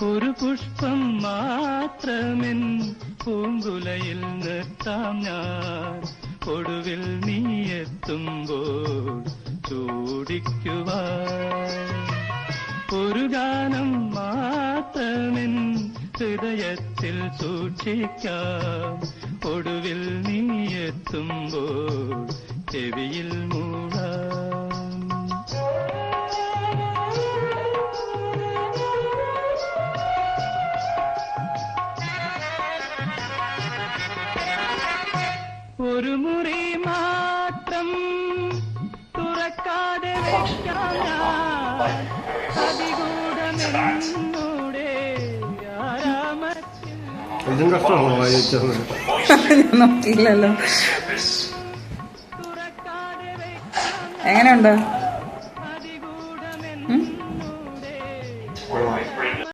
ഒരു പുഷ്പം മാത്രമെൻ പൂങ്കുലയിൽ നിർത്താം ഞാൻ, ഒടുവിൽ നീ എത്തുമ്പോൾ ചൂടിക്കുവാൻ. ഒരു ഗാനം മാത്രമെൻ ഹൃദയത്തിൽ സൂക്ഷിക്കാം, ഒടുവിൽ നീ എത്തുമ്പോൾ ചെവിയിൽ മൂടാം. ഒരു മുറി മാത്രം തുറക്കാതെ വെക്കാം ഞാൻ, അതികൂടമെന്നൂടെ ആരാമത്തിൽ. ഇതും കഷ്ടമാണോ വായിച്ചത്? നോക്കിയില്ലല്ലോ. എങ്ങനെയുണ്ട്?